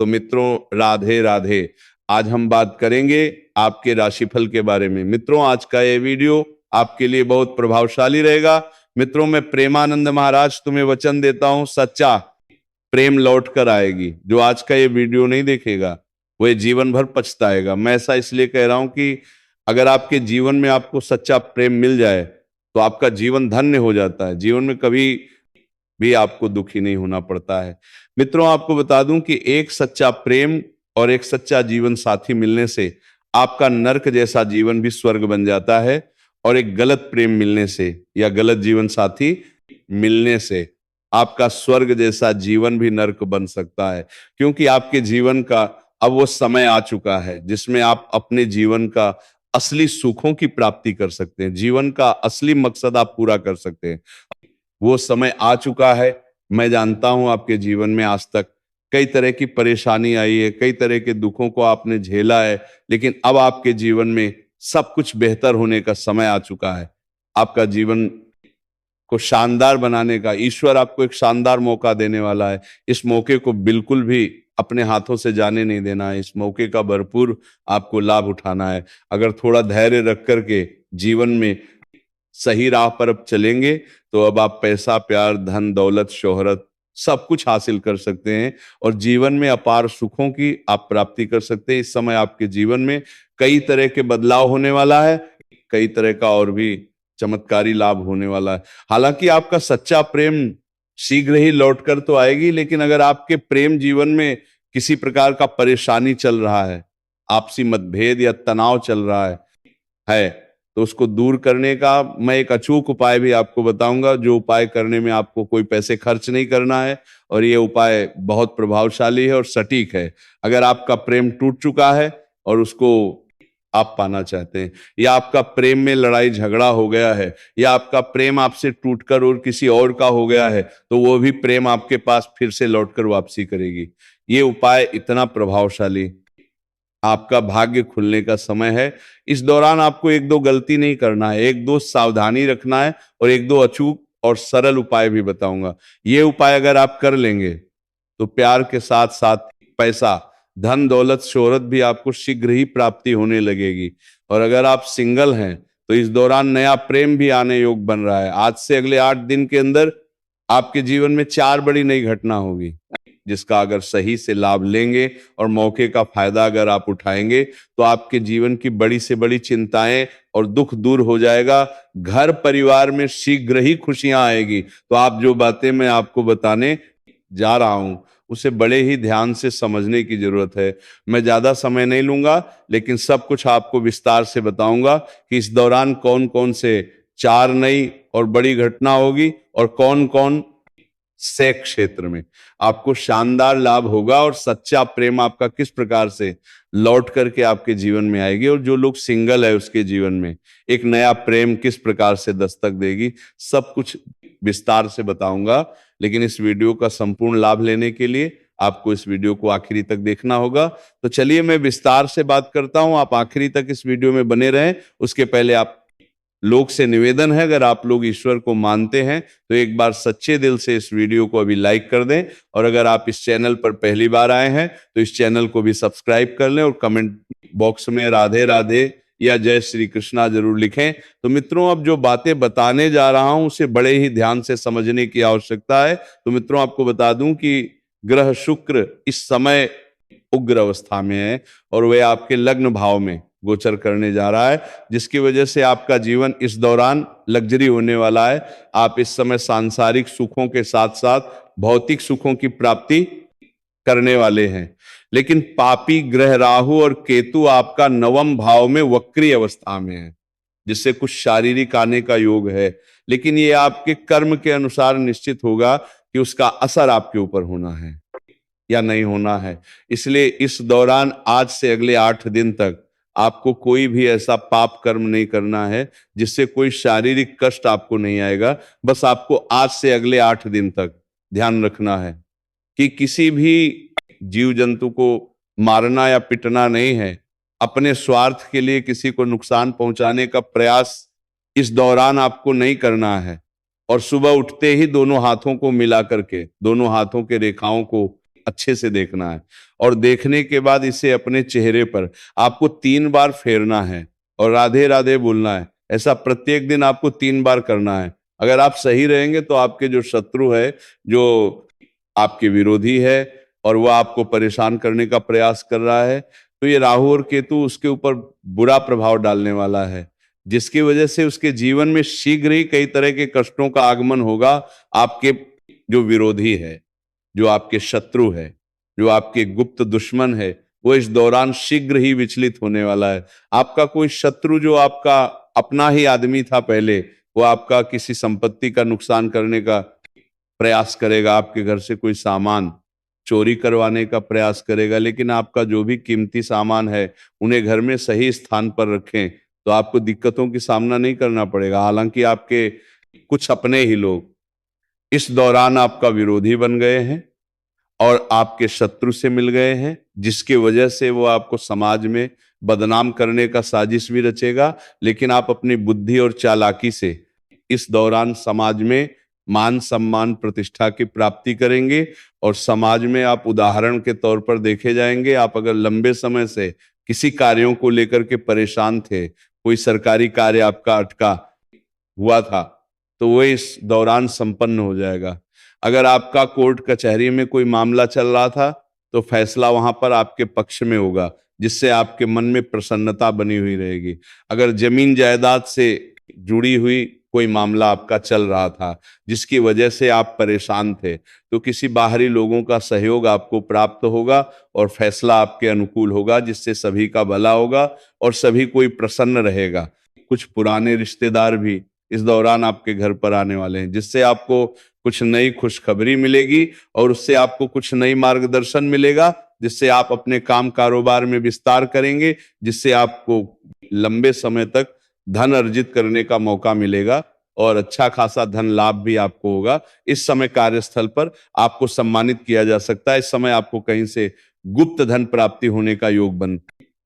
तो मित्रों राधे राधे। आज हम बात करेंगे आपके राशिफल के बारे में। मित्रों आज का ये वीडियो आपके लिए बहुत प्रभावशाली रहेगा। मित्रों मैं प्रेमानंद महाराज तुम्हें वचन देता हूं, सच्चा प्रेम लौट कर आएगी। जो आज का ये वीडियो नहीं देखेगा वो ये जीवन भर पछताएगा। मैं ऐसा इसलिए कह रहा हूं कि अगर आपके जीवन में आपको सच्चा प्रेम मिल जाए तो आपका जीवन धन्य हो जाता है। जीवन में कभी भी आपको दुखी नहीं होना पड़ता है। मित्रों आपको बता दूं कि एक सच्चा प्रेम और एक सच्चा जीवन साथी मिलने से आपका नर्क जैसा जीवन भी स्वर्ग बन जाता है, और एक गलत प्रेम मिलने से या गलत जीवन साथी मिलने से आपका स्वर्ग जैसा जीवन भी नर्क बन सकता है। क्योंकि आपके जीवन का अब वो समय आ चुका है जिसमें आप अपने जीवन का असली सुखों की प्राप्ति कर सकते हैं, जीवन का असली मकसद आप पूरा कर सकते हैं। वो समय आ चुका है। मैं जानता हूं आपके जीवन में आज तक कई तरह की परेशानी आई है, कई तरह के दुखों को आपने झेला है, लेकिन अब आपके जीवन में सब कुछ बेहतर होने का समय आ चुका है। आपका जीवन को शानदार बनाने का ईश्वर आपको एक शानदार मौका देने वाला है। इस मौके को बिल्कुल भी अपने हाथों से जाने नहीं देना है। इस मौके का भरपूर आपको लाभ उठाना है। अगर थोड़ा धैर्य रख करके जीवन में सही राह पर अब चलेंगे तो अब आप पैसा, प्यार, धन, दौलत, शोहरत सब कुछ हासिल कर सकते हैं और जीवन में अपार सुखों की आप प्राप्ति कर सकते हैं। इस समय आपके जीवन में कई तरह के बदलाव होने वाला है, कई तरह का और भी चमत्कारी लाभ होने वाला है। हालांकि आपका सच्चा प्रेम शीघ्र ही लौट कर तो आएगी, लेकिन अगर आपके प्रेम जीवन में किसी प्रकार का परेशानी चल रहा है, आपसी मतभेद या तनाव चल रहा है तो उसको दूर करने का मैं एक अचूक उपाय भी आपको बताऊंगा, जो उपाय करने में आपको कोई पैसे खर्च नहीं करना है और ये उपाय बहुत प्रभावशाली है और सटीक है। अगर आपका प्रेम टूट चुका है और उसको आप पाना चाहते हैं, या आपका प्रेम में लड़ाई झगड़ा हो गया है, या आपका प्रेम आपसे टूटकर और किसी और का हो गया है, तो वो भी प्रेम आपके पास फिर से लौटकर वापसी करेगी। ये उपाय इतना प्रभावशाली, आपका भाग्य खुलने का समय है। इस दौरान आपको एक दो गलती नहीं करना है, एक दो सावधानी रखना है और एक दो अचूक और सरल उपाय भी बताऊंगा। ये उपाय अगर आप कर लेंगे तो प्यार के साथ साथ पैसा, धन, दौलत, शोहरत भी आपको शीघ्र ही प्राप्ति होने लगेगी। और अगर आप सिंगल हैं तो इस दौरान नया प्रेम भी आने योग बन रहा है। आज से अगले 8 दिन के अंदर आपके जीवन में 4 बड़ी नई घटना होगी, जिसका अगर सही से लाभ लेंगे और मौके का फायदा अगर आप उठाएंगे तो आपके जीवन की बड़ी से बड़ी चिंताएं और दुख दूर हो जाएगा। घर परिवार में शीघ्र ही खुशियां आएगी। तो आप जो बातें मैं आपको बताने जा रहा हूं उसे बड़े ही ध्यान से समझने की जरूरत है। मैं ज्यादा समय नहीं लूंगा, लेकिन सब कुछ आपको विस्तार से बताऊंगा कि इस दौरान कौन कौन से 4 नई और बड़ी घटना होगी और कौन कौन से क्षेत्र में आपको शानदार लाभ होगा और सच्चा प्रेम आपका किस प्रकार से लौट करके आपके जीवन में आएगी, और जो लोग सिंगल है उसके जीवन में एक नया प्रेम किस प्रकार से दस्तक देगी, सब कुछ विस्तार से बताऊंगा। लेकिन इस वीडियो का संपूर्ण लाभ लेने के लिए आपको इस वीडियो को आखिरी तक देखना होगा। तो चलिए मैं विस्तार से बात करता हूं, आप आखिरी तक इस वीडियो में बने रहें। उसके पहले आप लोग से निवेदन है, अगर आप लोग ईश्वर को मानते हैं तो एक बार सच्चे दिल से इस वीडियो को अभी लाइक कर दें, और अगर आप इस चैनल पर पहली बार आए हैं तो इस चैनल को भी सब्सक्राइब कर लें और कमेंट बॉक्स में राधे राधे या जय श्री कृष्णा जरूर लिखें। तो मित्रों अब जो बातें बताने जा रहा हूं उसे बड़े ही ध्यान से समझने की आवश्यकता है। तो मित्रों आपको बता दूं कि ग्रह शुक्र इस समय उग्र अवस्था में है और वह आपके लग्न भाव में गोचर करने जा रहा है, जिसकी वजह से आपका जीवन इस दौरान लग्जरी होने वाला है। आप इस समय सांसारिक सुखों के साथ साथ भौतिक सुखों की प्राप्ति करने वाले हैं। लेकिन पापी ग्रह राहु और केतु आपका 9वें भाव में वक्री अवस्था में है, जिससे कुछ शारीरिक आने का योग है, लेकिन ये आपके कर्म के अनुसार निश्चित होगा कि उसका असर आपके ऊपर होना है या नहीं होना है। इसलिए इस दौरान आज से अगले 8 दिन तक आपको कोई भी ऐसा पाप कर्म नहीं करना है जिससे कोई शारीरिक कष्ट आपको नहीं आएगा। बस आपको आज से अगले 8 दिन तक ध्यान रखना है कि किसी भी जीव जंतु को मारना या पिटना नहीं है। अपने स्वार्थ के लिए किसी को नुकसान पहुंचाने का प्रयास इस दौरान आपको नहीं करना है। और सुबह उठते ही दोनों हाथों को मिला करके, दोनों हाथों के रेखाओं को अच्छे से देखना है, और देखने के बाद इसे अपने चेहरे पर आपको 3 बार फेरना है और राधे राधे बोलना है। ऐसा प्रत्येक दिन आपको 3 बार करना है। अगर आप सही रहेंगे तो आपके जो शत्रु है, जो आपके विरोधी है और वह आपको परेशान करने का प्रयास कर रहा है, तो ये राहु और केतु उसके ऊपर बुरा प्रभाव डालने वाला है, जिसकी वजह से उसके जीवन में शीघ्र ही कई तरह के कष्टों का आगमन होगा। आपके जो विरोधी है, जो आपके शत्रु है, जो आपके गुप्त दुश्मन है, वो इस दौरान शीघ्र ही विचलित होने वाला है। आपका कोई शत्रु जो आपका अपना ही आदमी था पहले, वो आपका किसी संपत्ति का नुकसान करने का प्रयास करेगा, आपके घर से कोई सामान चोरी करवाने का प्रयास करेगा। लेकिन आपका जो भी कीमती सामान है, उन्हें घर में सही स्थान पर रखें तो आपको दिक्कतों की सामना नहीं करना पड़ेगा। हालांकि आपके कुछ अपने ही लोग इस दौरान आपका विरोधी बन गए हैं और आपके शत्रु से मिल गए हैं, जिसकी वजह से वो आपको समाज में बदनाम करने का साजिश भी रचेगा। लेकिन आप अपनी बुद्धि और चालाकी से इस दौरान समाज में मान सम्मान प्रतिष्ठा की प्राप्ति करेंगे और समाज में आप उदाहरण के तौर पर देखे जाएंगे। आप अगर लंबे समय से किसी कार्यों को लेकर के परेशान थे, कोई सरकारी कार्य आपका अटका हुआ था, तो वो इस दौरान संपन्न हो जाएगा। अगर आपका कोर्ट कचहरी में कोई मामला चल रहा था, तो फैसला वहां पर आपके पक्ष में होगा, जिससे आपके मन में प्रसन्नता बनी हुई रहेगी। अगर जमीन जायदाद से जुड़ी हुई कोई मामला आपका चल रहा था, जिसकी वजह से आप परेशान थे, तो किसी बाहरी लोगों का सहयोग आपको प्राप्त होगा और फैसला आपके अनुकूल होगा, जिससे सभी का भला होगा और सभी कोई प्रसन्न रहेगा। कुछ पुराने रिश्तेदार भी इस दौरान आपके घर पर आने वाले हैं, जिससे आपको कुछ नई खुशखबरी मिलेगी और उससे आपको कुछ नई मार्गदर्शन मिलेगा, जिससे आप अपने काम कारोबार में विस्तार करेंगे, जिससे आपको लंबे समय तक धन अर्जित करने का मौका मिलेगा और अच्छा खासा धन लाभ भी आपको होगा। इस समय कार्यस्थल पर आपको सम्मानित किया जा सकता है। इस समय आपको कहीं से गुप्त धन प्राप्ति होने का योग बन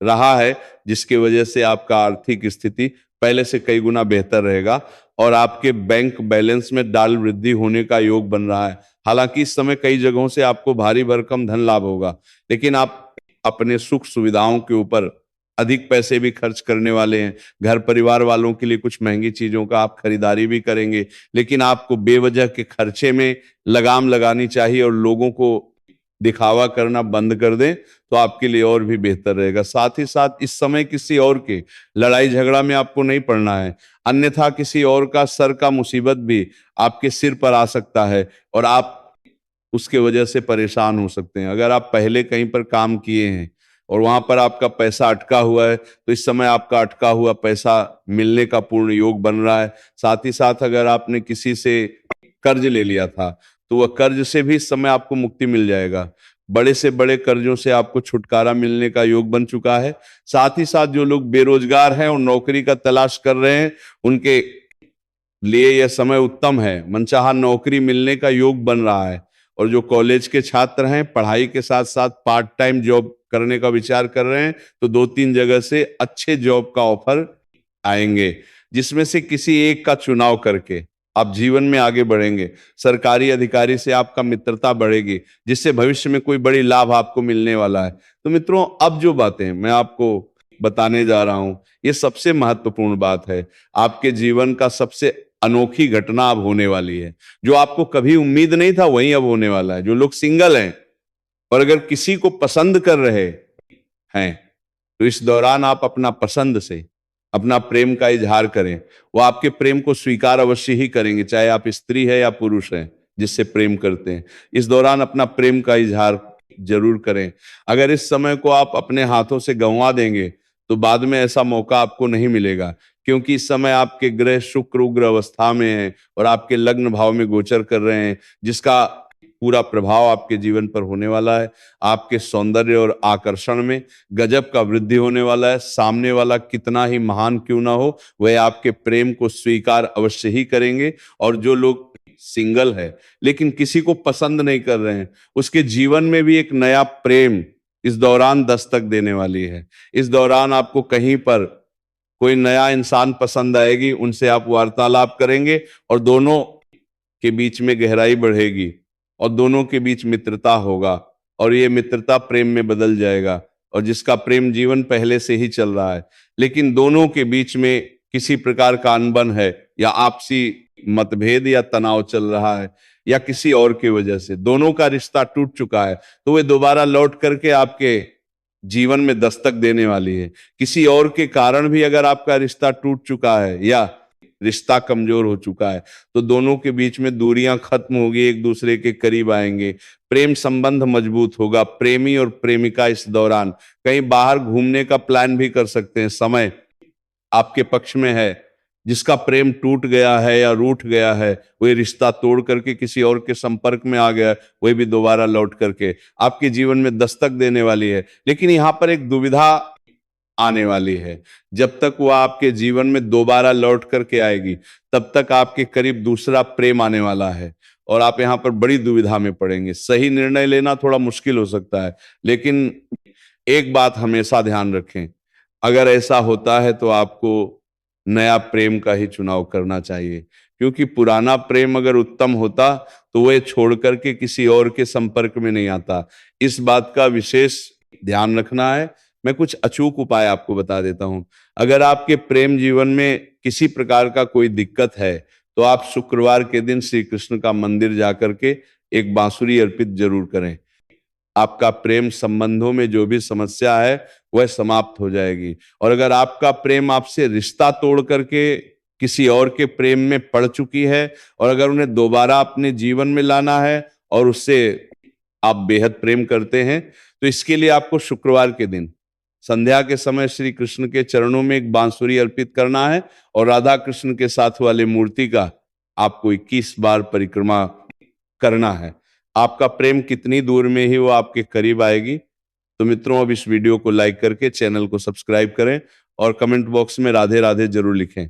रहा है, जिसकी वजह से आपका आर्थिक स्थिति पहले से कई गुना बेहतर रहेगा और आपके बैंक बैलेंस में डाल वृद्धि होने का योग बन रहा है। हालांकि इस समय कई जगहों से आपको भारी भरकम धन लाभ होगा, लेकिन आप अपने सुख सुविधाओं के ऊपर अधिक पैसे भी खर्च करने वाले हैं। घर परिवार वालों के लिए कुछ महंगी चीजों का आप खरीदारी भी करेंगे, लेकिन आपको बेवजह के खर्चे में लगाम लगानी चाहिए और लोगों को दिखावा करना बंद कर दें, तो आपके लिए और भी बेहतर रहेगा। साथ ही साथ इस समय किसी और के लड़ाई झगड़ा में आपको नहीं पड़ना है, अन्यथा किसी और का सर का मुसीबत भी आपके सिर पर आ सकता है और आप उसके वजह से परेशान हो सकते हैं। अगर आप पहले कहीं पर काम किए हैं और वहां पर आपका पैसा अटका हुआ है, तो इस समय आपका अटका हुआ पैसा मिलने का पूर्ण योग बन रहा है। साथ ही साथ अगर आपने किसी से कर्ज ले लिया था, तो वह कर्ज से भी इस समय आपको मुक्ति मिल जाएगा। बड़े से बड़े कर्जों से आपको छुटकारा मिलने का योग बन चुका है। साथ ही साथ जो लोग बेरोजगार हैं और नौकरी का तलाश कर रहे हैं, उनके लिए यह समय उत्तम है। मनचाहा नौकरी मिलने का योग बन रहा है। और जो कॉलेज के छात्र हैं, पढ़ाई के साथ साथ पार्ट टाइम जॉब करने का विचार कर रहे हैं, तो 2-3 जगह से अच्छे जॉब का ऑफर आएंगे, जिसमें से किसी एक का चुनाव करके आप जीवन में आगे बढ़ेंगे। सरकारी अधिकारी से आपका मित्रता बढ़ेगी, जिससे भविष्य में कोई बड़ी लाभ आपको मिलने वाला है। तो मित्रों, अब जो बातें मैं आपको बताने जा रहा हूं, ये सबसे महत्वपूर्ण बात है। आपके जीवन का सबसे अनोखी घटना अब होने वाली है। जो आपको कभी उम्मीद नहीं था, वही अब होने वाला है। जो लोग सिंगल हैं और अगर किसी को पसंद कर रहे हैं, तो इस दौरान आप अपना पसंद से अपना प्रेम का इजहार करें। वो आपके प्रेम को स्वीकार अवश्य ही करेंगे, चाहे आप स्त्री है या पुरुष हैं जिससे प्रेम करते हैं। इस दौरान अपना प्रेम का इजहार जरूर करें। अगर इस समय को आप अपने हाथों से गंवा देंगे, तो बाद में ऐसा मौका आपको नहीं मिलेगा, क्योंकि इस समय आपके ग्रह शुक्र उग्र अवस्था में है और आपके लग्न भाव में गोचर कर रहे हैं, जिसका पूरा प्रभाव आपके जीवन पर होने वाला है। आपके सौंदर्य और आकर्षण में गजब का वृद्धि होने वाला है। सामने वाला कितना ही महान क्यों ना हो, वह आपके प्रेम को स्वीकार अवश्य ही करेंगे। और जो लोग सिंगल है लेकिन किसी को पसंद नहीं कर रहे हैं, उसके जीवन में भी एक नया प्रेम इस दौरान दस्तक देने वाली है। इस दौरान आपको कहीं पर कोई नया इंसान पसंद आएगी, उनसे आप वार्तालाप करेंगे और दोनों के बीच में गहराई बढ़ेगी और दोनों के बीच मित्रता होगा। और ये मित्रता प्रेम में बदल जाएगा, और जिसका प्रेम जीवन पहले से ही चल रहा है, लेकिन दोनों के बीच में किसी प्रकार का अनबन है या आपसी मतभेद या तनाव चल रहा है या किसी और की वजह से दोनों का रिश्ता टूट चुका है, तो वे दोबारा लौट करके आपके जीवन में दस्तक देने वाली है। किसी और के कारण भी अगर आपका रिश्ता टूट चुका है या रिश्ता कमजोर हो चुका है, तो दोनों के बीच में दूरियां खत्म होगी, एक दूसरे के करीब आएंगे, प्रेम संबंध मजबूत होगा। प्रेमी और प्रेमिका इस दौरान कहीं बाहर घूमने का प्लान भी कर सकते हैं, समय आपके पक्ष में है। जिसका प्रेम टूट गया है या रूठ गया है, वही रिश्ता तोड़ करके किसी और के संपर्क में आ गया, वही भी दोबारा लौट करके आपके जीवन में दस्तक देने वाली है। लेकिन यहाँ पर एक दुविधा आने वाली है, जब तक वह आपके जीवन में दोबारा लौट करके आएगी, तब तक आपके करीब दूसरा प्रेम आने वाला है और आप यहाँ पर बड़ी दुविधा में पड़ेंगे। सही निर्णय लेना थोड़ा मुश्किल हो सकता है, लेकिन एक बात हमेशा ध्यान रखें, अगर ऐसा होता है तो आपको नया प्रेम का ही चुनाव करना चाहिए, क्योंकि पुराना प्रेम अगर उत्तम होता तो वह छोड़ करके किसी और के संपर्क में नहीं आता। इस बात का विशेष ध्यान रखना है। मैं कुछ अचूक उपाय आपको बता देता हूं। अगर आपके प्रेम जीवन में किसी प्रकार का कोई दिक्कत है, तो आप शुक्रवार के दिन श्री कृष्ण का मंदिर जाकर के एक बांसुरी अर्पित जरूर करें। आपका प्रेम संबंधों में जो भी समस्या है वह समाप्त हो जाएगी। और अगर आपका प्रेम आपसे रिश्ता तोड़ करके किसी और के प्रेम में पड़ चुकी है और अगर उन्हें दोबारा अपने जीवन में लाना है और उससे आप बेहद प्रेम करते हैं, तो इसके लिए आपको शुक्रवार के दिन संध्या के समय श्री कृष्ण के चरणों में एक बांसुरी अर्पित करना है और राधा कृष्ण के साथ वाले मूर्ति का आपको 21 बार परिक्रमा करना है। आपका प्रेम कितनी दूर में ही वो आपके करीब आएगी। तो मित्रों, अब इस वीडियो को लाइक करके चैनल को सब्सक्राइब करें और कमेंट बॉक्स में राधे राधे जरूर लिखें।